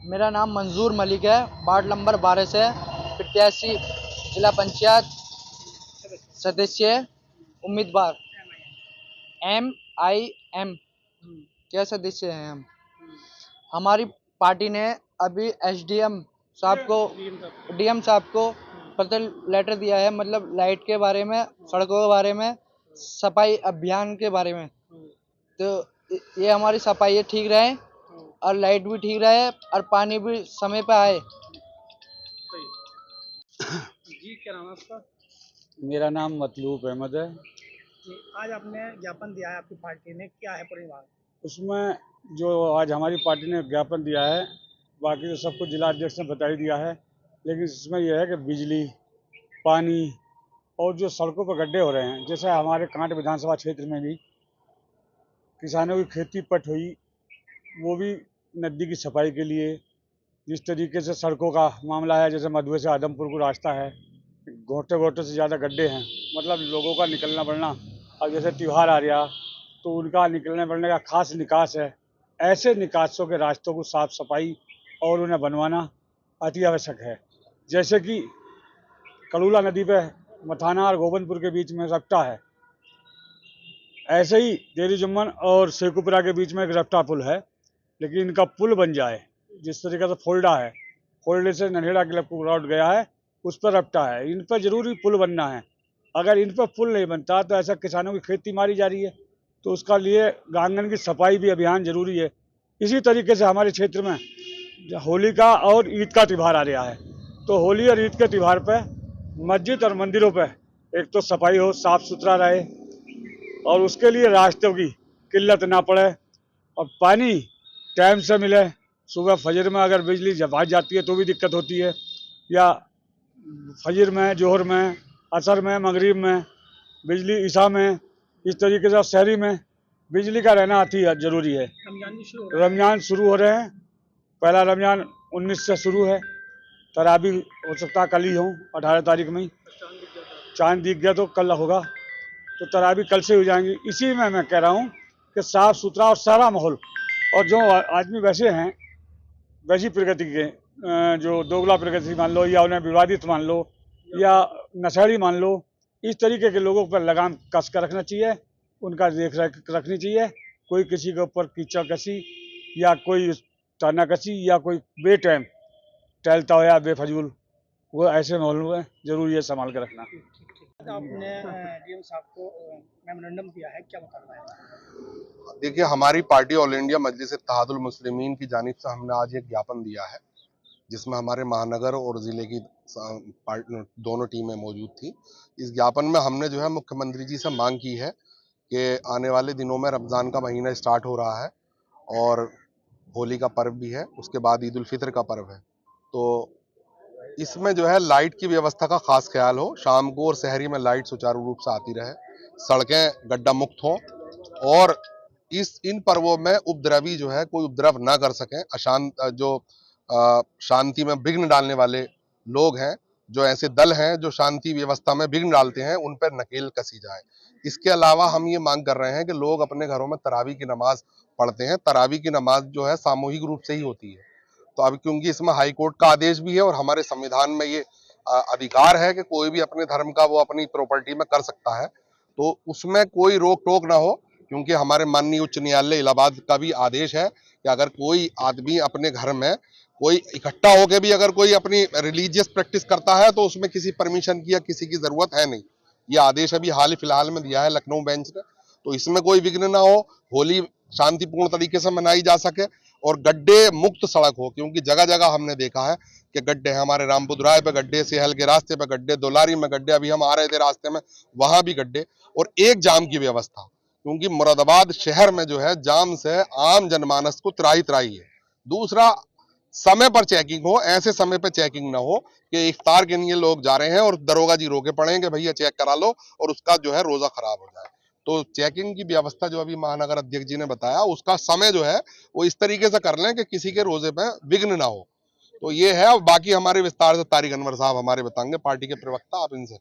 मेरा नाम मंजूर मलिक है, वार्ड नंबर 12 से प्रत्याशी, जिला पंचायत सदस्य, उम्मीदवार MIM क्या सदस्य हैं हम। हमारी पार्टी ने अभी SDM साहब को, DM साहब को पत्र लेटर दिया है, मतलब लाइट के बारे में, सड़कों के बारे में, सफाई अभियान के बारे में। तो ये हमारी सफाई ठीक रहे और लाइट भी ठीक रहे और पानी भी समय पे आए। जी, क्या नाम है आपका? मेरा नाम मतलूब अहमद है। आज आपने ज्ञापन दिया है आपकी पार्टी ने, क्या है पूरी बात? उसमें जो आज हमारी पार्टी ने ज्ञापन दिया है, बाकी तो सब कुछ जिला अध्यक्ष ने बता ही दिया है, लेकिन इसमें यह है कि बिजली, पानी और जो सड़कों पर गड्ढे हो रहे हैं, जैसे हमारे कांट विधानसभा क्षेत्र में भी किसानों की खेती पट हुई, वो भी नदी की सफाई के लिए। जिस तरीके से सड़कों का मामला है, जैसे मधुए से आदमपुर को रास्ता है, घोटे घोटे से ज़्यादा गड्ढे हैं, मतलब लोगों का निकलना बढ़ना। अब जैसे त्यौहार आ रहा तो उनका निकलने बढ़ने का खास निकास है। ऐसे निकासों के रास्तों को साफ सफाई और उन्हें बनवाना अति आवश्यक है। जैसे कि कड़ूला नदी पे मथाना और गोविंदपुर के बीच में रपटा है, ऐसे ही देरी जुम्मन और शेखुपुरा के बीच में एक रपटा पुल है, लेकिन इनका पुल बन जाए। जिस तरीके से फोल्डा है, फोल्डे से नन्हेड़ा के रोड गया है, उस पर रपटा है, इन पर जरूरी पुल बनना है। अगर इन पर पुल नहीं बनता तो ऐसा किसानों की खेती मारी जा रही है, तो उसका लिए आंगन की सफाई भी अभियान जरूरी है। इसी तरीके से हमारे क्षेत्र में होली का और ईद का त्यौहार आ रहा है, तो होली और ईद के त्यौहार पर मस्जिद और मंदिरों पर एक तो सफाई हो, साफ सुथरा रहे, और उसके लिए रास्तों की किल्लत ना पड़े और पानी टाइम से मिले। सुबह फजर में अगर बिजली जब आ जाती है तो भी दिक्कत होती है, या फजर में, जोहर में, असर में, मगरिब में बिजली, ईशा में, इस तरीके से शहरी में बिजली का रहना अति जरूरी है। रमजान शुरू हो रहे हैं, पहला रमजान 19 से शुरू है, तराबी हो सकता है कल ही हो, 18 तारीख में ही चांद दिख गया तो कल होगा, तो तराबी कल से हो जाएंगी। इसी में मैं कह रहा हूँ कि साफ सुथरा और सारा माहौल, और जो आदमी वैसे हैं वैसी प्रगति के, जो दोगला प्रगति मान लो, या उन्हें विवादित मान लो, या नशेड़ी मान लो, इस तरीके के लोगों पर लगाम कस कर रखना चाहिए, उनका देख रेख रखनी चाहिए। कोई किसी के ऊपर कीचड़ कसी या कोई ताना कसी या कोई बेटाइम टहलता हो या बेफजूल, वो ऐसे माहौल में जरूरी है संभाल कर रखना। आपने DM साहब को मेमोरेंडम दिया है, क्या बताना है? देखिए, हमारी पार्टी ऑल इंडिया मजलिस-ए-इत्तेहादुल मुस्लिमीन की जानिब से हमने आज एक ज्ञापन दिया है, जिसमें हमारे महानगर और जिले की दोनों टीमें मौजूद थी। इस ज्ञापन में हमने जो है मुख्यमंत्री जी से मांग की है कि आने वाले दिनों में रमज़ान का महीना स्टार्ट हो रहा है और होली का पर्व भी है, उसके बाद ईद उल फित्र का पर्व है, तो इसमें जो है लाइट की व्यवस्था का खास ख्याल हो, शाम को और शहरी में लाइट सुचारू रूप से आती रहे, सड़कें गड्ढा मुक्त हों और इन पर्वों में उपद्रवी जो है कोई उपद्रव ना कर सकें। शांति में विघ्न डालने वाले लोग हैं, जो ऐसे दल हैं जो शांति व्यवस्था में विघ्न डालते हैं, उन पर नकेल कसी जाए। इसके अलावा हम ये मांग कर रहे हैं कि लोग अपने घरों में तरावी की नमाज पढ़ते हैं, तरावी की नमाज जो है सामूहिक रूप से ही होती है, तो अब क्योंकि इसमें हाई कोर्ट का आदेश भी है और हमारे संविधान में ये अधिकार है कि कोई भी अपने धर्म का वो अपनी प्रॉपर्टी में कर सकता है, तो उसमें कोई रोक टोक ना हो, क्योंकि हमारे माननीय उच्च न्यायालय इलाहाबाद का भी आदेश है कि अगर कोई आदमी अपने घर में कोई इकट्ठा होकर भी अगर कोई अपनी रिलीजियस प्रैक्टिस करता है तो उसमें किसी परमिशन की या किसी की जरूरत है नहीं। ये आदेश अभी हाल ही फिलहाल में दिया है लखनऊ बेंच ने, तो इसमें कोई विघ्न ना हो, होली शांतिपूर्ण तरीके से मनाई जा सके और गड्ढे मुक्त सड़क हो, क्योंकि जगह जगह हमने देखा है कि गड्ढे हैं। हमारे रामपुराय पे गड्ढे, सेहल के रास्ते पे गड्ढे, दोलारी में गड्ढे, अभी हम आ रहे थे रास्ते में वहां भी गड्ढे, और एक जाम की व्यवस्था, क्योंकि मुरादाबाद शहर में जो है जाम से आम जनमानस को त्राही त्राही है। दूसरा, समय पर चेकिंग हो, ऐसे समय पर चेकिंग ना हो कि इफ्तार के लिए लोग जा रहे हैं और दरोगा जी रोके पड़े कि भैया चेक करा लो और उसका जो है रोजा खराब हो जाए। तो चेकिंग की व्यवस्था जो अभी महानगर अध्यक्ष जी ने बताया, उसका समय जो है वो इस तरीके से कर लें कि किसी के रोजे पे विघ्न ना हो। तो ये है, बाकी हमारे विस्तार से तारिक अनवर साहब हमारे बताएंगे, पार्टी के प्रवक्ता, आप इनसे